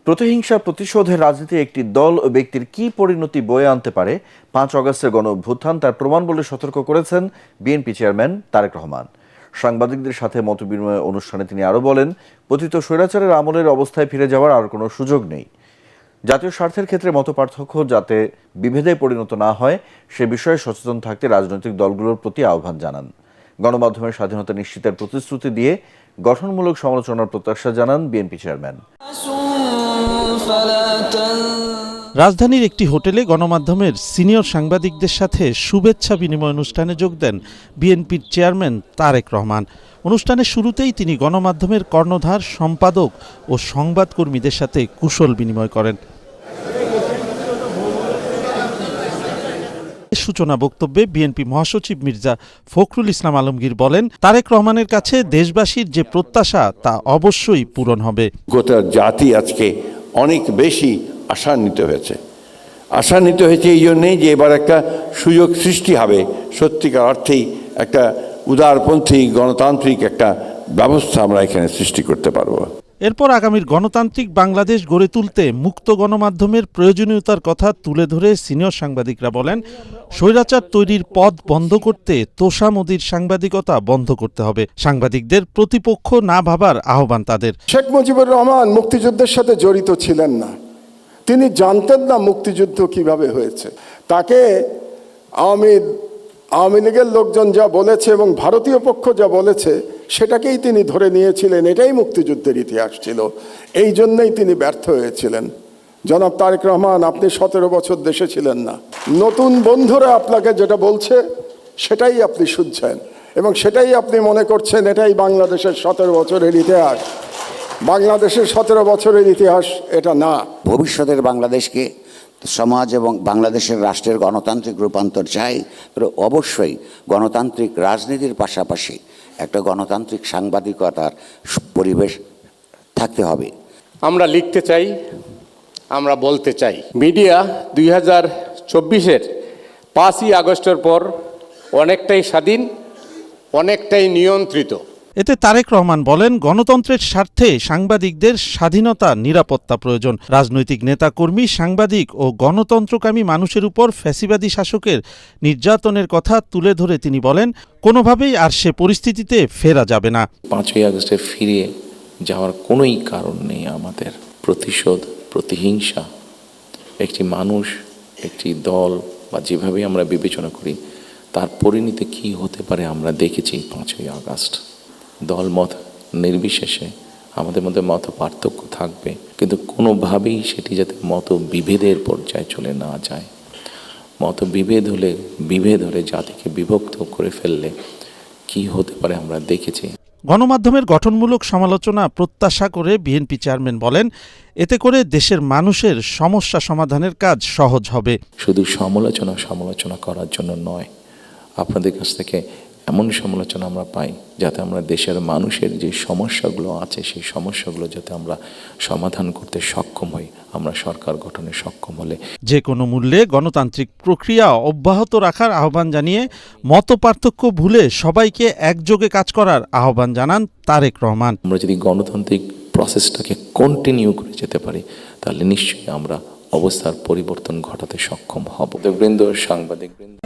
প্রতিহিংসা প্রতিশোধের রাজনীতি একটি দল ও ব্যক্তির কি পরিণতি বয়ে আনতে পারে ৫ অগস্টের গণঅভ্যুত্থান তার প্রমাণ বলে সতর্ক করেছেন বিএনপি চেয়ারম্যান তারেক রহমান। সাংবাদিকদের সাথে মতবিনিময় অনুষ্ঠানে তিনি আরও বলেন, পতিত স্বৈরাচারের আমলের অবস্থায় ফিরে যাওয়ার আর কোনো সুযোগ নেই। জাতীয় স্বার্থের ক্ষেত্রে মতপার্থক্য যাতে বিভেদে পরিণত না হয় সে বিষয়ে সচেতন থাকতে রাজনৈতিক দলগুলোর প্রতি আহ্বান জানান। গণমাধ্যমের স্বাধীনতা নিশ্চিতের প্রতিশ্রুতি দিয়ে গঠনমূলক সমালোচনার প্রত্যাশা জানান বিএনপি চেয়ারম্যান। রাজধানীর একটি হোটেলে গণমাধ্যমের সিনিয়র সাংবাদিকদের সাথে শুভেচ্ছা বিনিময় অনুষ্ঠানে যোগ দেন বিএনপির চেয়ারম্যান তারেক রহমান। অনুষ্ঠানের শুরুতেই তিনি গণমাধ্যমের কর্ণধার, সম্পাদক ও সংবাদকর্মীদের সাথে কুশল বিনিময় করেন। সূচনা বক্তব্যে বিএনপি মহাসচিব মির্জা ফখরুল ইসলাম আলমগীর বলেন, তারেক রহমানের কাছে দেশবাসীর যে প্রত্যাশা তা অবশ্যই পূরণ হবে। গোটা জাতি আজকে অনেক বেশি আশান্বিত হয়েছে এই জন্যেই যে এবার একটা সুযোগ সৃষ্টি হবে, সত্যিকার অর্থেই একটা উদারপন্থী গণতান্ত্রিক একটা ব্যবস্থা আমরা এখানে সৃষ্টি করতে পারবো। এরপর আগামীর গণতান্ত্রিক বাংলাদেশ গড়ে তুলতে মুক্ত গণমাধ্যমের প্রয়োজনীয়তার কথা তুলে ধরে সিনিয়র সাংবাদিকরা বলেন, স্বৈরাচার তৈরির পথ বন্ধ করতে তোষামোদির সাংবাদিকতা বন্ধ করতে হবে। সাংবাদিকদের প্রতিপক্ষ না ভাবার আহ্বান তাদের। শেখ মুজিবুর রহমান মুক্তিযুদ্ধের সাথে জড়িত ছিলেন না, তিনি জানতেন না মুক্তিযুদ্ধ কিভাবে হয়েছে। তাকে আওয়ামী লীগের লোকজন যা বলেছে এবং ভারতীয় পক্ষ যা বলেছে সেটাকেই তিনি ধরে নিয়েছিলেন, এটাই মুক্তিযুদ্ধের ইতিহাস ছিল। এই জন্যই তিনি ব্যর্থ হয়েছিলেন। জনাব তারেক রহমান, আপনি 17 বছর দেশে ছিলেন না। নতুন বন্ধুরা আপনাকে যেটা বলছে সেটাই আপনি শুনছেন এবং সেটাই আপনি মনে করছেন এটাই বাংলাদেশের 17 বছরের ইতিহাস। বাংলাদেশের 17 বছরের ইতিহাস এটা না। ভবিষ্যতের বাংলাদেশকে সমাজ এবং বাংলাদেশের রাষ্ট্রের গণতান্ত্রিক রূপান্তর চাই, তবে অবশ্যই গণতান্ত্রিক রাজনীতির পাশাপাশি একটা গণতান্ত্রিক সাংবাদিকতার পরিবেশ থাকতে হবে। আমরা লিখতে চাই, আমরা বলতে চাই। মিডিয়া 2024-এর 5ই আগস্টের পর অনেকটাই স্বাধীন, অনেকটাই নিয়ন্ত্রিত। এতে তারেক রহমান বলেন, গণতন্ত্রের স্বার্থে সাংবাদিকদের স্বাধীনতা, নিরাপত্তা প্রয়োজন। রাজনৈতিক নেতাকর্মী, সাংবাদিক ও গণতন্ত্রকামী মানুষের উপর ফ্যাসিবাদী শাসকের নির্যাতনের কথা তুলে ধরে তিনি বলেন, কোনোভাবেই আর সে পরিস্থিতিতে ফেরা যাবে না। 5ই আগস্টে ফিরে যাওয়ার কোনোই কারণ নেই। আমাদের প্রতিশোধ, প্রতিহিংসা, একটি মানুষ, একটি দল বা যেভাবে আমরা বিবেচনা করি তার পরিণতি কি হতে পারে আমরা দেখেছি 5ই আগস্ট। দলমত নির্বিশেষে আমাদের মধ্যে মত পার্থক্য থাকবে, কিন্তু কোনোভাবেই সেটি যাতে মত বিভেদের পর্যায়ে চলে না যায়। মত বিভেদ হলে জাতিকে বিভক্ত করে ফেললে কি হতে পারে আমরা দেখেছি। গণমাধ্যমের গঠনমূলক সমালোচনা প্রত্যাশা করে বিএনপি চেয়ারম্যান বলেন, এতে করে দেশের মানুষের সমস্যা সমাধানের কাজ সহজ হবে। শুধু সমালোচনা করার জন্য নয়, আপনাদের কাছ থেকে এমন সমালোচনা আমরা পাই যাতে আমরা দেশের মানুষের যে সমস্যাগুলো আছে সেই সমস্যাগুলো যাতে আমরা সমাধান করতে সক্ষম হই। আমরা সরকার গঠনে সক্ষম হলে যে কোনো মূল্যে গণতান্ত্রিক প্রক্রিয়া অব্যাহত রাখার আহ্বান জানিয়ে মতপার্থক্য ভুলে সবাইকে একযোগে কাজ করার আহ্বান জানান তারেক রহমান। আমরা যদি গণতান্ত্রিক প্রসেসটাকে কন্টিনিউ করে যেতে পারি তাহলে নিশ্চয়ই আমরা অবস্থার পরিবর্তন ঘটাতে সক্ষম হব। সাংবাদিকবৃন্দ।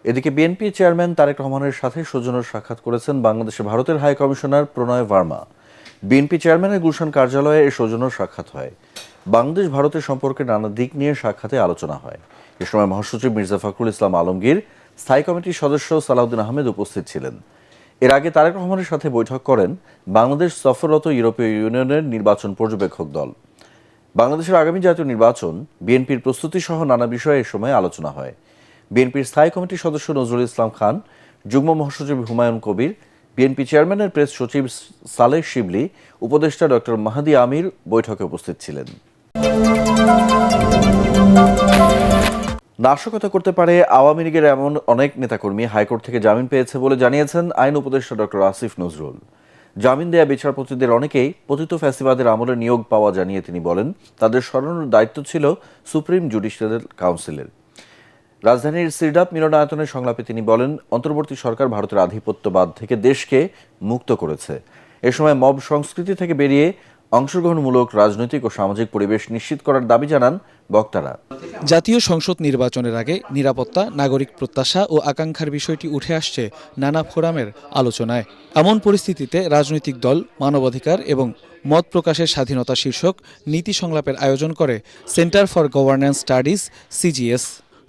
এদিকে বিএনপি চেয়ারম্যান তারেক রহমানের সাথে সৌজন্য সাক্ষাৎ করেছেন বাংলাদেশে ভারতের হাই কমিশনার প্রণয় ভার্মা। বিএনপি চেয়ারম্যানের গুলশান কার্যালয়ে এই সৌজন্য সাক্ষাৎ হয়। বাংলাদেশ ভারতের সম্পর্কে নানা দিক নিয়ে সাক্ষাতে আলোচনা হয়। এ সময় মহাসচিব মির্জা ফখরুল ইসলাম আলমগীর, স্থায়ী কমিটির সদস্য সালাউদ্দিন আহমেদ উপস্থিত ছিলেন। এর আগে তারেক রহমানের সাথে বৈঠক করেন বাংলাদেশ সফররত ইউরোপীয় ইউনিয়নের নির্বাচন পর্যবেক্ষক দল। বাংলাদেশের আগামী জাতীয় নির্বাচন, বিএনপির প্রস্তুতি সহ নানা বিষয়ে এ সময় আলোচনা হয়। বিএনপির স্থায়ী কমিটির সদস্য নজরুল ইসলাম খান, যুগ্ম মহাসচিব হুমায়ুন কবির, বিএনপি চেয়ারম্যানের প্রেস সচিব সালেহ শিবলি, উপদেষ্টা ডক্টর মাহাদি আমির বৈঠকে উপস্থিত ছিলেন। নাশকতা করতে পারে আওয়ামী লীগের এমন অনেক নেতাকর্মী হাইকোর্ট থেকে জামিন পেয়েছে বলে জানিয়েছেন আইন উপদেষ্টা ডক্টর আসিফ নজরুল। জামিন দেয়া বিচারপতিদের অনেকেই পতিত ফ্যাসিবাদের আমলে নিয়োগ পাওয়া জানিয়ে তিনি বলেন, তাদের সরানোর দায়িত্ব ছিল সুপ্রিম জুডিশিয়াল কাউন্সিলের। রাজধানীর সিরডাপ মিলনায়তনের সংলাপে তিনি বলেন, অন্তর্বর্তী সরকার ভারতের আধিপত্যবাদ থেকে দেশকে মুক্ত করেছে। এ সময় মব সংস্কৃতি থেকে বেরিয়ে অংশগ্রহণমূলক রাজনৈতিক ও সামাজিক পরিবেশ নিশ্চিত করার দাবি জানান বক্তারা। জাতীয় সংসদ নির্বাচনের আগে নিরাপত্তা, নাগরিক প্রত্যাশা ও আকাঙ্ক্ষার বিষয়টি উঠে আসছে নানা ফোরামের আলোচনায়। এমন পরিস্থিতিতে রাজনৈতিক দল, মানবাধিকার এবং মত প্রকাশের স্বাধীনতা শীর্ষক নীতি সংলাপের আয়োজন করে centre for governance studies (CGS).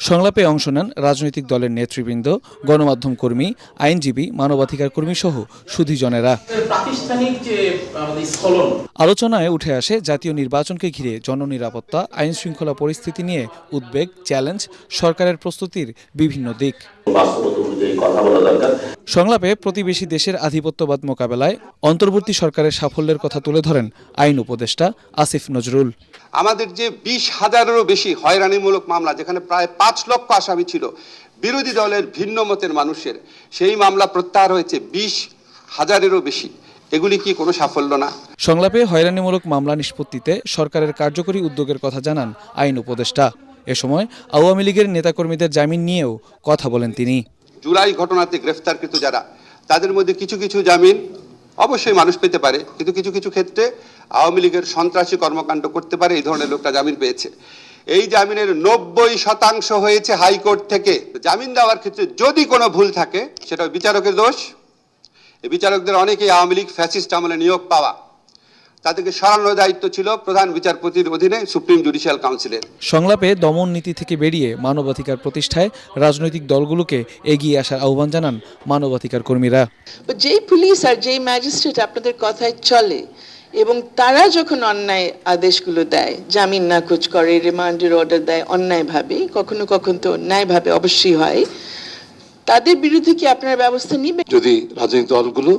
সংলাপে অংশ নেন রাজনৈতিক দলের নেতৃবৃন্দ, গণমাধ্যম কর্মী, আইনজীবী, মানবাধিকার কর্মী সহ সুধীজনেরা। আলোচনায় উঠে আসে জাতীয় নির্বাচনকে ঘিরে জননিরাপত্তা, আইন শৃঙ্খলা পরিস্থিতি নিয়ে উদ্বেগ, চ্যালেঞ্জ, সরকারের প্রস্তুতির বিভিন্ন দিক। সংলাপে প্রতিবেশী দেশের আধিপত্যবাদ মোকাবেলায় অন্তর্বর্তী সরকারের সাফল্যের কথা তুলে ধরেন আইন উপদেষ্টা আসিফ নজরুল। আমাদের যে 20,000-এরও বেশি হয়রানিমূলক মামলা, যেখানে প্রায় 5 লক্ষ আসামি ছিল বিরোধী দলের ভিন্ন মতের মানুষের, সেই মামলা প্রত্যাহার হয়েছে 20,000-এরও বেশি। এগুলি কি কোনো সাফল্য না? সংলাপে হয়রানিমূলক মামলা নিষ্পত্তিতে সরকারের কার্যকরী উদ্যোগের কথা জানান আইন উপদেষ্টা। এ সময় আওয়ামী লীগের নেতাকর্মীদের জামিন নিয়েও কথা বলেন তিনি। জুলাই ঘটনাতে গ্রেফতারকৃত যারা, তাদের মধ্যে কিছু কিছু জামিন অবশ্যই মানুষ পেতে পারে, কিন্তু কিছু কিছু ক্ষেত্রে আওয়ামী লীগের সন্ত্রাসী কর্মকাণ্ড করতে পারে এই ধরনের লোকটা জামিন পেয়েছে। এই জামিনের 90% হয়েছে হাইকোর্ট থেকে। জামিন দেওয়ার ক্ষেত্রে যদি কোনো ভুল থাকে, সেটা বিচারকের দোষ। এই বিচারকদের অনেকেই আওয়ামী লীগ ফ্যাসিস্ট আমলে নিয়োগ পাওয়া, তাদেরকে সরানোর দায়িত্ব ছিল প্রধান বিচারপতির অধীনে সুপ্রিম জুডিশিয়াল কাউন্সিলের। সংলাপে দমন নীতি থেকে বেরিয়ে মানবাধিকার প্রতিষ্ঠায় রাজনৈতিক দলগুলোকে এগিয়ে আসার আহ্বান জানান মানবাধিকার কর্মীরা। যেই পুলিশ আর যেই ম্যাজিস্ট্রেট আপনাদের কথায় চলে এবং তারা যখন অন্যায় আদেশগুলো দেয়, জামিন নাকচ করে, রিমান্ডের অর্ডার দেয় অন্যায়ভাবে, কখনো কখনো তো ন্যায়ভাবে অবশ্যই হয়, তাদের বিরুদ্ধে কি আপনারা ব্যবস্থা নেবেন? যদি রাজনৈতিক দলগুলো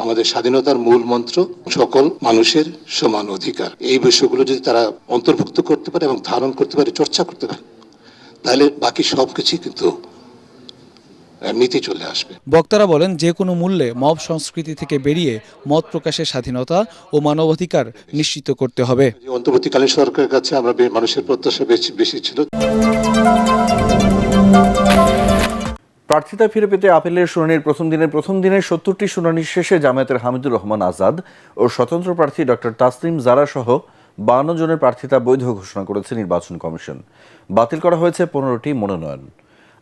আমাদের স্বাধীনতার মূল মন্ত্র সকল মানুষের সমান অধিকার, এই বিষয়গুলো যদি তারা অন্তর্ভুক্ত করতে পারে এবং ধারণ করতে পারে, চর্চা করতে পারে, তাহলে বাকি সবকিছু কিন্তু নীতি চলে আসবে। বক্তারা বলেন, যে কোনো মূল্যে মব সংস্কৃতি থেকে বেরিয়ে মত প্রকাশের স্বাধীনতা ও মানবাধিকার নিশ্চিত করতে হবে। অন্তর্বর্তীকালীন সরকারের কাছে আমরা মানুষের প্রত্যাশা বেশি ছিল। প্রার্থিতা ফিরে পেতে আপিলের শুনানির প্রথম দিনের 70টি শুনানি শেষে জামায়াতের হামিদুর রহমান আজাদ ও স্বতন্ত্র প্রার্থী ডক্টর তাসলিম জারা সহ 52 জনের প্রার্থিতা বৈধ ঘোষণা করেছে নির্বাচন কমিশন। বাতিল করা হয়েছে 15টি মনোনয়ন।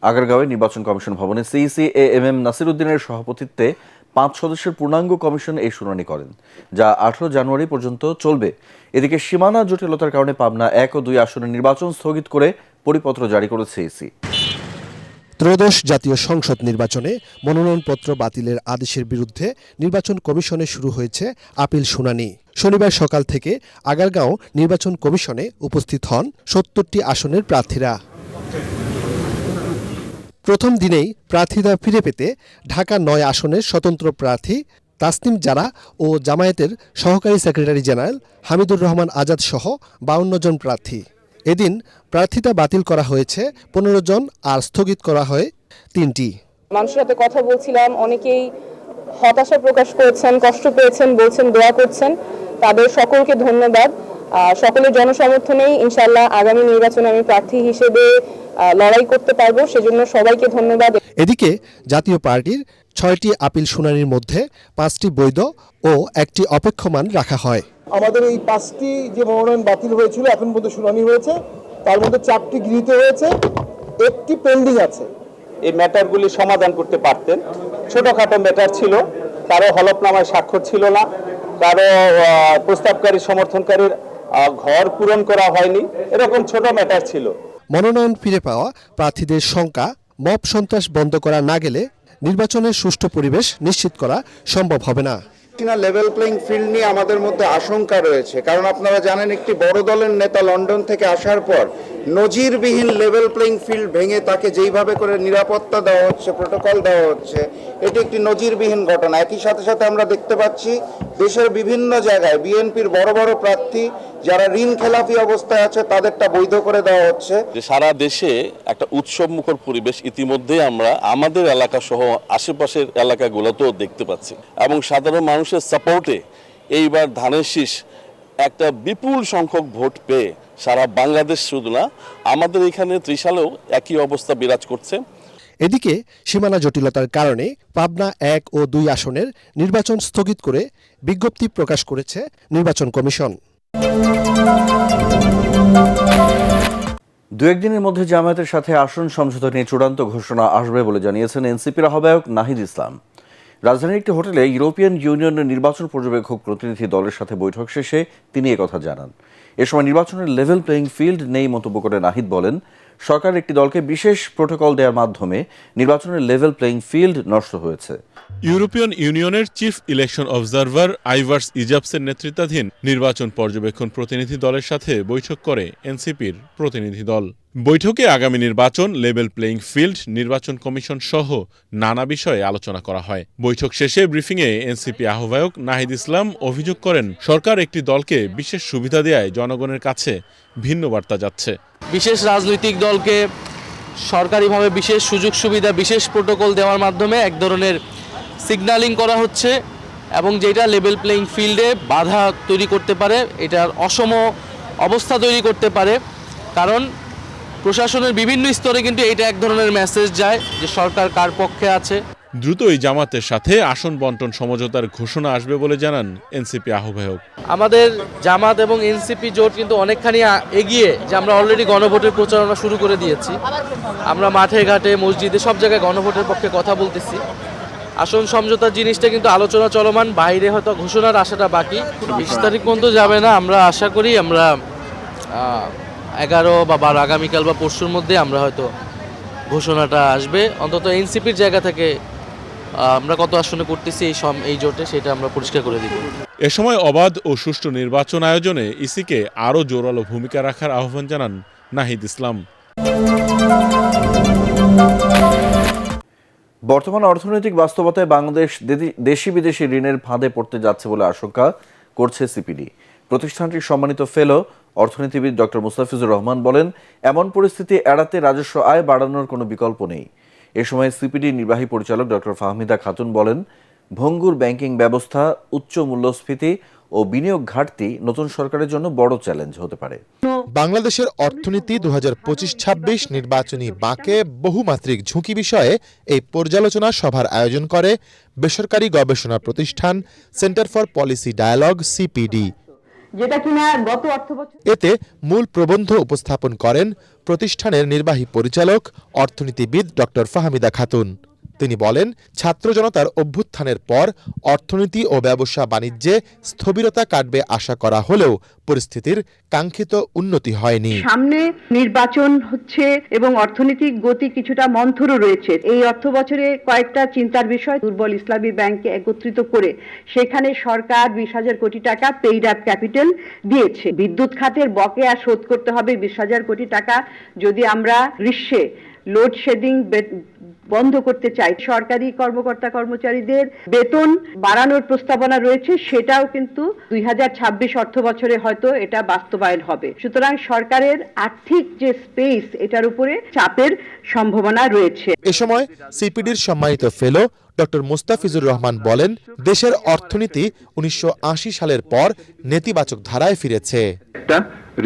আগারগাঁওয়ে নির্বাচন কমিশন ভবনে সিইসি এএমএম নাসির উদ্দিনের সভাপতিত্বে 5 সদস্যের পূর্ণাঙ্গ কমিশন এই শুনানি করেন, যা 18 জানুয়ারি পর্যন্ত চলবে। এদিকে সীমানা জটিলতার কারণে পাবনা 1 ও 2 আসনের নির্বাচন স্থগিত করে পরিপত্র জারি করেছে সিইসি। ত্রয়োদশ জাতীয় সংসদ নির্বাচনে মনোনয়নপত্র বাতিলের আদেশের বিরুদ্ধে নির্বাচন কমিশনে শুরু হয়েছে আপিল শুনানি। শনিবার সকাল থেকে আগারগাঁও নির্বাচন কমিশনে উপস্থিত হন 70টি আসনের প্রার্থীরা। প্রথম দিনেই প্রার্থিতা ফিরে পেতে ঢাকা 9 আসনের স্বতন্ত্র প্রার্থী তাসলিম জারা ও জামায়াতের সহকারী সেক্রেটারি জেনারেল হামিদুর রহমান আজাদ সহ 52 জন প্রার্থী। এদিন প্রার্থিতা বাতিল করা হয়েছে 15 জন আর স্থগিত করা হয় 3টি। মানুষের সাথে কথা বলছিলাম, অনেকেই হতাশা প্রকাশ করেছেন, কষ্ট পেয়েছেন, বলছেন দোয়া করছেন। তাদের সকলকে ধন্যবাদ। সকলের জনসমর্থনেই ইনশাআল্লাহ আগামী নির্বাচনে আমি প্রার্থী হিসেবে লড়াই করতে পারবো, সেজন্য সবাইকে ধন্যবাদ। এদিকে জাতীয় পার্টির 6টি আপিল শুনানির মধ্যে 5টি বৈধ ও 1টি অপেক্ষমান রাখা হয়। আমাদের এই 5টি যে মনোনয়ন বাতিল হয়েছিল এখন পর্যন্ত শুনানি হয়েছে, তার মধ্যে 4টি গৃহীত হয়েছে, 1টি পেন্ডিং আছে। এই ম্যাটারগুলি সমাধান করতে পারতেন। ছোটখাটো ম্যাটার ছিল, কারো হলফনামায় স্বাক্ষর ছিল না, কারো প্রস্তাবকারী সমর্থনকারীর ঘর পূরণ করা হয়নি, এরকম ছোট ম্যাটার ছিল। মনোনয়ন ফিরে পাওয়া প্রার্থীদের শঙ্কা, মব সন্ত্রাস বন্ধ করা না গেলে নির্বাচনের সুষ্ঠু পরিবেশ নিশ্চিত করা সম্ভব হবে না। লেভেল প্লেইং ফিল্ড নিয়ে আমাদের মধ্যে আশঙ্কা রয়েছে, কারণ আপনারা জানেন একটি বড় দলের নেতা লন্ডন থেকে আসার পর নজিরবিহীন লেভেল প্লেইং ফিল্ড ভেঙে তাকে যেইভাবে করে নিরাপত্তা দেওয়া হচ্ছে, প্রোটোকল দেওয়া হচ্ছে, এটি একটি নজিরবিহীন ঘটনা। একই সাথে সাথে আমরা দেখতে পাচ্ছি দেশের বিভিন্ন জায়গায় বিএনপির বড় বড় প্রার্থী যারা ঋণ খেলাফি অবস্থায় আছে তাদেরটা বৈধ করে দেওয়া হচ্ছে। সারা দেশে একটা উৎসব মুখর পরিবেশ ইতিমধ্যে আমরা আমাদের এলাকা সহ আশেপাশের এলাকাগুলোতেও দেখতে পাচ্ছি এবং সাধারণ মানুষের সাপোর্টে এইবার ধানের শীষ একটা বিপুল সংখ্যক ভোট পেয়ে সারা বাংলাদেশ শুধু না আমাদের এখানে ত্রিশালেও একই অবস্থা বিরাজ করছে। এদিকে সীমানা জটিলতার কারণে পাবনা ১ ও ২ আসনের নির্বাচন স্থগিত করে বিজ্ঞপ্তি প্রকাশ করেছে নির্বাচন কমিশন। দু একদিনের মধ্যে জামায়াতের সাথে আসন সমঝোতা নিয়ে চূড়ান্ত ঘোষণা আসবে বলে জানিয়েছেন এনসিপির আহ্বায়ক নাহিদ ইসলাম। রাজধানীর একটি হোটেলে ইউরোপিয়ান ইউনিয়নের নির্বাচন পর্যবেক্ষক প্রতিনিধি দলের সাথে বৈঠক শেষে তিনি একথা জানান। এ সময় নির্বাচনের লেভেল প্লেয়িং ফিল্ড নেই মন্তব্য করে নাহিদ বলেন, সরকার একটি দলকে বিশেষ প্রোটোকল দেওয়ার মাধ্যমে নির্বাচনের লেভেল প্লেয়িং ফিল্ড নষ্ট হয়েছে। ইউরোপিয়ান ইউনিয়নের চিফ ইলেকশন অবজারভার আইভার্স ইজাবসের নেতৃত্বাধীন নির্বাচন পর্যবেক্ষণ প্রতিনিধি দলের সাথে বৈঠক করে এনসিপির প্রতিনিধি দল। বৈঠকে আগামী নির্বাচন, লেভেল প্লেয়িং ফিল্ড, নির্বাচন কমিশন সহ নানা বিষয়ে আলোচনা করা হয়। বৈঠক শেষে ব্রিফিংয়ে এনসিপি আহ্বায়ক নাহিদ ইসলাম অভিযোগ করেন, সরকার একটি দলকে বিশেষ সুবিধা দেওয়ায় জনগণের কাছে ভিন্ন বার্তা যাচ্ছে। বিশেষ রাজনৈতিক দলকে সরকারিভাবে বিশেষ সুযোগ সুবিধা, বিশেষ প্রোটোকল দেওয়ার মাধ্যমে এক ধরনের সিগন্যালিং করা হচ্ছে এবং যেটা লেভেল প্লেয়িং ফিল্ডে বাধা তৈরি করতে পারে, এটার অসম অবস্থা তৈরি করতে পারে। কারণ প্রশাসনের বিভিন্ন স্তরে কিন্তু এটা এক ধরনের মেসেজ যায় যে সরকার কার পক্ষে আছে। দ্রুতই জামাতের সাথে আসন বন্টন সমঝোতার ঘোষণা আসবে বলে জানান এনসিপি আহ্বায়ক। আমাদের জামাত এবং এনসিপি জোট কিন্তু অনেকখানি এগিয়ে, যে আমরা অলরেডি গণভোটের প্রচারণা শুরু করে দিয়েছি। আমরা মাঠে ঘাটে মসজিদে সব জায়গায় গণভোটের পক্ষে কথা বলতেছি। আসন সমঝোতার জিনিসটা কিন্তু আলোচনা চলমান, বাইরে হয়তো ঘোষণার আশাটা বাকি। 20 তারিখ পর্যন্ত যাবে না, আমরা আশা করি আমরা 11 বা 12 আগামীকাল বা পরশুর মধ্যে আমরা হয়তো ঘোষণাটা আসবে। অন্তত এনসিপির জায়গা থেকে আমরা কত আসনে করতেছি এই জোটে, সেটা আমরা পরিষ্কার করে দিব। এ সময় অবাধ ও সুষ্ঠু নির্বাচন আয়োজনে ইসিকে আরও জোরালো ভূমিকা রাখার আহ্বান জানান নাহিদ ইসলাম। বর্তমান অর্থনৈতিক বাস্তবতায় বাংলাদেশ দেশি বিদেশি ঋণের ফাঁদে পড়তে যাচ্ছে বলে আশঙ্কা করছে সিপিডি। প্রতিষ্ঠানটির সম্মানিত ফেলো অর্থনীতিবিদ ডক্টর মুস্তাফিজুর রহমান বলেন, এমন পরিস্থিতি এড়াতে রাজস্ব আয় বাড়ানোর কোনো বিকল্প নেই। এ সময় সিপিডি নির্বাহী পরিচালক ডক্টর ফাহমিদা খাতুন বলেন, ভঙ্গুর ব্যাংকিং ব্যবস্থা, উচ্চ মূল্যস্ফীতি ও বিনিয়োগ ঘাটতি নতুন সরকারের জন্য বড় চ্যালেঞ্জ হতে পারে। বাংলাদেশের অর্থনীতি 2025-26 নির্বাচনী বাঁকে বহুমাত্রিক ঝুঁকি বিষয়ে এই পর্যালোচনা সভার আয়োজন করে বেসরকারি গবেষণা প্রতিষ্ঠান Centre for Policy Dialogue CPD, যেটা কিনা গত অর্থবছর। এতে মূল প্রবন্ধ উপস্থাপন করেন প্রতিষ্ঠানের নির্বাহী পরিচালক অর্থনীতিবিদ ডক্টর ফাহমিদা খাতুন। তিনি বলেন, ছাত্র জনতার অভ্যুত্থানের পর অর্থনীতি ও ব্যবসা বাণিজ্যে স্থবিরতা কাটবে আশা করা হলেও পরিস্থিতির কাঙ্ক্ষিত উন্নতি হয়নি। সামনে নির্বাচন হচ্ছে এবং অর্থনৈতিক গতি কিছুটা মন্থরও রয়েছে। এই অর্থ বছরে কয়েকটা চিন্তার বিষয়, দুর্বল ইসলামী ব্যাংককে একত্রিত করে সেখানে সরকার 20,000 কোটি টাকা পেইড আপ ক্যাপিটাল দিয়েছে। বিদ্যুৎ খাতের বকেয়া শোধ করতে হবে 20,000 কোটি টাকা। যদি আমরা গ্রীষ্মে লোডশেডিং বন্ধ করতে চাই, সরকারি কর্মকর্তা কর্মচারীদের বেতন বাড়ানোর প্রস্তাবনা রয়েছে, সেটাও কিন্তু 2026 অর্থ বছরে হয়তো এটা বাস্তবায়ন হবে। সুতরাং সরকারের আর্থিক যে স্পেস, এটার উপরে চাপের সম্ভাবনা রয়েছে। এ সময় সিপিডির সম্মানিত ফেলো ডক্টর মুস্তাফিজুর রহমান বলেন, দেশের অর্থনীতি 1980 সালের পর নেতিবাচক ধারায় ফিরেছে। একটা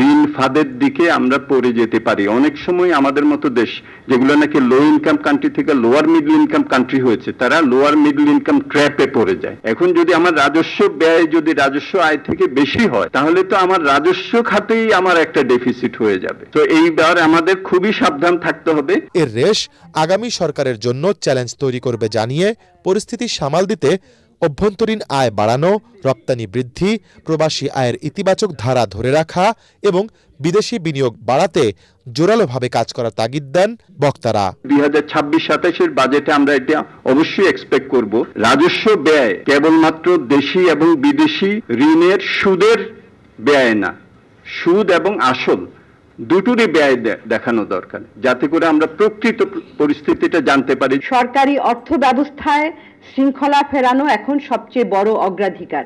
ঋণ ফাঁদের দিকে আমরা পড়ে যেতে পারি। অনেক সময় আমাদের মতো দেশ যেগুলো নাকি লো ইনকাম কান্ট্রি থেকে লোয়ার মিডল ইনকাম কান্ট্রি হয়েছে, তারা লোয়ার মিডল ইনকাম ট্র্যাপে পড়ে যায়। এখন যদি আমার রাজস্ব ব্যয় যদি রাজস্ব আয় থেকে বেশি হয়, তাহলে তো আমার রাজস্ব খাতেই আমার একটা ডেফিসিট হয়ে যাবে। তো এইবার আমাদের খুবই সাবধান থাকতে হবে। এর রেশ আগামী সরকারের জন্য চ্যালেঞ্জ তৈরি করবে জানিয়ে পরিস্থিতি সামাল দিতে অভ্যন্তরীণ আয় বাড়ানো, রপ্তানি বৃদ্ধি, প্রবাসী আয়ের ইতিবাচক ধারা ধরে রাখা এবং বিদেশি বিনিয়োগ বাড়াতে জোরালোভাবে কাজ করার তাগিদ দেন বক্তারা। 2026-27 বাজেটে আমরা এটা অবশ্যই এক্সপেক্ট করব। রাজস্ব ব্যয় কেবলমাত্র দেশি এবং বিদেশি ঋণের সুদের ব্যয় না, সুদ এবং আসল দুটোরই ব্যয় দেখানো দরকার, যাতে করে আমরা প্রকৃত পরিস্থিতিটা জানতে পারি। সরকারি অর্থ ব্যবস্থায় শৃঙ্খলা ফেরানো এখন সবচেয়ে বড় অগ্রাধিকার।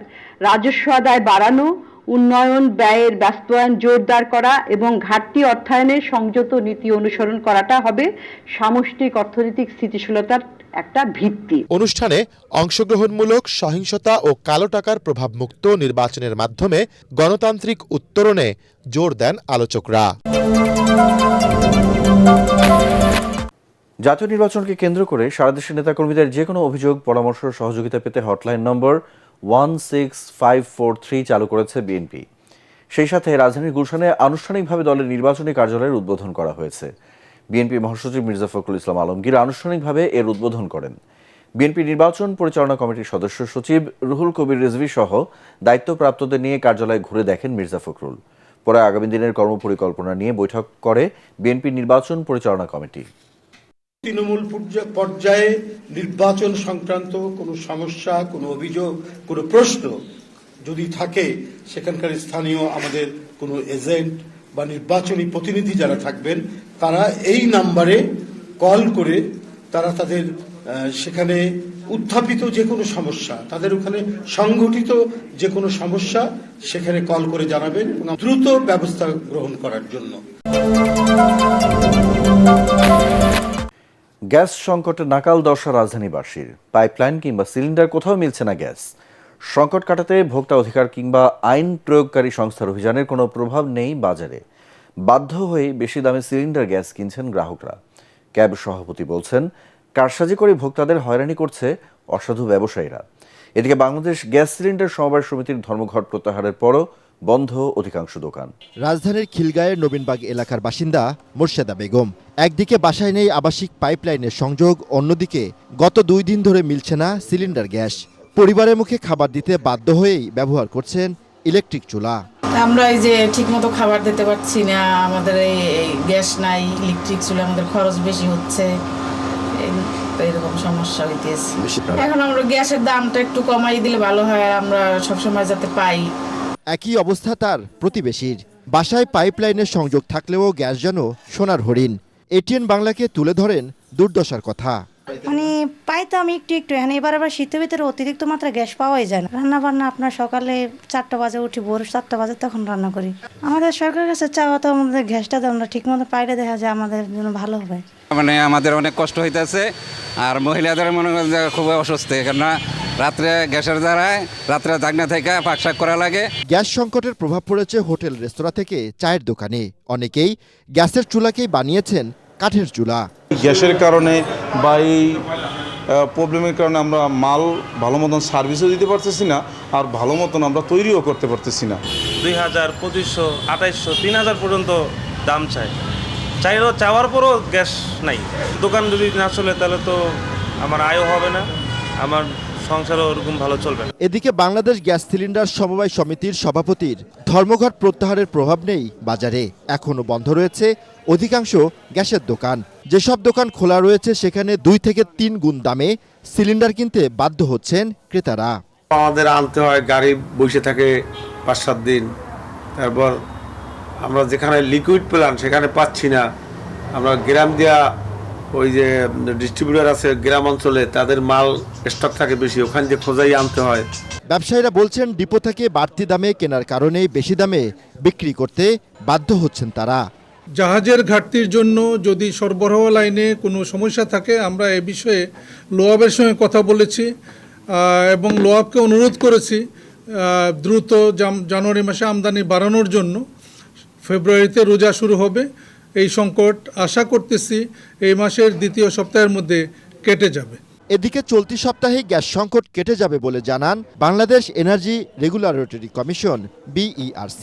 রাজস্ব আদায় বাড়ানো, উন্নয়ন ব্যয়ের বাস্তবায়ন জোরদার করা এবং ঘাটতি অর্থায়নে সংযত নীতি অনুসরণ করাটা হবে সামষ্টিক অর্থনৈতিক স্থিতিশীলতার একটা ভিত্তি। অনুষ্ঠানে অংশগ্রহণমূলক সহিংসতা ও কালো টাকার প্রভাবমুক্ত নির্বাচনের মাধ্যমে গণতান্ত্রিক উত্তরণে জোর দেন আলোচকরা। জাতীয় নির্বাচনকে কেন্দ্র করে সারা দেশের নেতাকর্মীদের যে কোনো অভিযোগ, পরামর্শ, সহযোগিতা পেতে হটলাইন নম্বর 16543 চালু করেছে বিএনপি। সেই সাথে রাজধানীর গুলশানে আনুষ্ঠানিকভাবে দলের নির্বাচনী কার্যালয়ের উদ্বোধন করা হয়েছে। বিএনপি মহাসচিব মির্জা ফখরুল ইসলাম আলমগীর আনুষ্ঠানিকভাবে এর উদ্বোধন করেন। বিএনপি নির্বাচন পরিচালনা কমিটির সদস্য সচিব রুহুল কবির রিজভী সহ দায়িত্বপ্রাপ্তদের নিয়ে কার্যালয়ে ঘুরে দেখেন মির্জা ফখরুল। পরে আগামী দিনের কর্মপরিকল্পনা নিয়ে বৈঠক করে বিএনপি নির্বাচন পরিচালনা কমিটি। তৃণমূল পর্যায়ে নির্বাচন সংক্রান্ত কোনো সমস্যা, কোনো অভিযোগ, কোনো প্রশ্ন যদি থাকে, সেখানকার স্থানীয় আমাদের কোনো এজেন্ট বা নির্বাচনী প্রতিনিধি যারা থাকবেন, তারা এই নাম্বারে কল করে তারা তাদের সেখানে উত্থাপিত যে কোনো সমস্যা, তাদের ওখানে সংঘটিত যে কোনো সমস্যা সেখানে কল করে জানাবেন এবং দ্রুত ব্যবস্থা গ্রহণ করার জন্য। গ্যাস সংকটে নাকাল দশা রাজধানীবাসীর। পাইপলাইন কিংবা সিলিন্ডার কোথাও মিলছে না গ্যাস। সংকট কাটাতে ভোক্তা অধিকার কিংবা আইন প্রয়োগকারী সংস্থার অভিযানের কোনো প্রভাব নেই বাজারে। বাধ্য হয়ে বেশি দামে সিলিন্ডার গ্যাস কিনছেন গ্রাহকরা। ক্যাব সভাপতি বলছেন, কারসাজি করে ভোক্তাদের হয়রানি করছে অসাধু ব্যবসায়ীরা। এদিকে বাংলাদেশ গ্যাস সিলিন্ডার সমবায় সমিতির ধর্মঘট প্রত্যাহারের পরও বন্ধ অধিকাংশ দোকান। রাজধানীর খিলগাঁয়ের নবীনবাগ এলাকার বাসিন্দা মোর্শেদা বেগম। একদিকে বাসায় নেই আবাসিক পাইপলাইনের সংযোগ, অন্যদিকে গত 2 দিন ধরে মিলছে না সিলিন্ডার গ্যাস। পরিবারের মুখে খাবার দিতে বাধ্য হয়েই ব্যবহার করছেন ইলেকট্রিক চুলা। আমরা এই যে ঠিকমতো খাবার দিতে পারছি না, আমাদের এই গ্যাস নাই, ইলেকট্রিক চুলা, আমাদের খরচ বেশি হচ্ছে, এরকম সমস্যা হইতেছে। এখন আমরা গ্যাসের দামটা একটু কমাই দিলে ভালো হয়, আমরা সবসময় যাতে পাই। একই অবস্থা তার প্রতিবেশীর। বাসায় পাইপলাইনের সংযোগ থাকলেও গ্যাস যেন সোনার হরিণ। এটিএন বাংলাকে তুলে ধরেন দুর্দশার কথা। মানে পাইতাম একটু একটু, এখন এবার আবার শীতের ভিতরে অতিরিক্ত মাত্রা গ্যাস পাওয়াই যায় না। রান্না বান্না আপনার সকালে 4টা বাজে উঠি, ভোর 7টা বাজে তখন রান্না করি। আমাদের সরকারের কাছে চাওয়া তো আমাদের গ্যাসটা আমরা ঠিক মতো পাইলে দেখা যায় আমাদের জন্য ভালো হবে। মানে আমাদের অনেক কষ্ট হইতেছে, আর মহিলাদের মনে করেন যে খুব অসুস্থ, কেননা রাত্রে গ্যাসের দ্বারায় রাত্রে জাগনা থেকে পাকশাক করা লাগে। গ্যাস সংকটের প্রভাব পড়েছে হোটেল, রেস্তোরাঁ থেকে চায়ের দোকানে। অনেকেই গ্যাসের চুলাকেই বানিয়েছেন কাঠের চুলা। গ্যাসের কারণে বা এই প্রবলেমের কারণে আমরা মাল ভালো মতন সার্ভিসও দিতে পারতেছি না, আর ভালো মতন আমরা তৈরিও করতে পারতেছি না। 2000, 2500, 2800, 3000 পর্যন্ত দাম চাওয়ার পরও গ্যাস নাই। দোকান যদি না চলে তাহলে তো আমার আয়ও হবে না, আমার সংসারও ওরকম ভালো চলবে না। এদিকে বাংলাদেশ গ্যাস সিলিন্ডার সমবায় সমিতির সভাপতির ধর্মঘট প্রত্যাহারের প্রভাব নেই বাজারে। এখনও বন্ধ রয়েছে অধিকাংশ গ্যাসের দোকান। যেসব দোকান খোলা রয়েছে সেখানে 2 থেকে 3 গুণ দামে সিলিন্ডার কিনতে বাধ্য হচ্ছেন ক্রেতারা। আমাদের আনতে হয়, গাড়ি বসে থাকে 5-7 দিন। তারপর আমরা যেখানে লিকুইড প্ল্যান সেখানে পাচ্ছি না। আমরা গ্রাম দিয়া ওই যে ডিস্ট্রিবিউটর আছে গ্রাম অঞ্চলে, তাদের মাল স্টক থাকে বেশি, ওখান দিয়ে খোঁজাই আনতে হয়। ব্যবসায়ীরা বলছেন ডিপো থেকে বাড়তি দামে কেনার কারণে বেশি দামে বিক্রি করতে বাধ্য হচ্ছেন তারা। জাহাজের ঘাটতির জন্য যদি সরবরাহ লাইনে কোনো সমস্যা থাকে, আমরা এ বিষয়ে লোয়াবের সঙ্গে কথা বলেছি এবং লোয়াবকে অনুরোধ করেছি দ্রুত জানুয়ারি মাসে আমদানি বাড়ানোর জন্য। ফেব্রুয়ারিতে রোজা শুরু হবে। এই সংকট আশা করতেছি এই মাসের 2য় সপ্তাহের মধ্যে কেটে যাবে। এদিকে চলতি সপ্তাহে গ্যাস সংকট কেটে যাবে বলে জানান Bangladesh energy regulatory commission, BERC।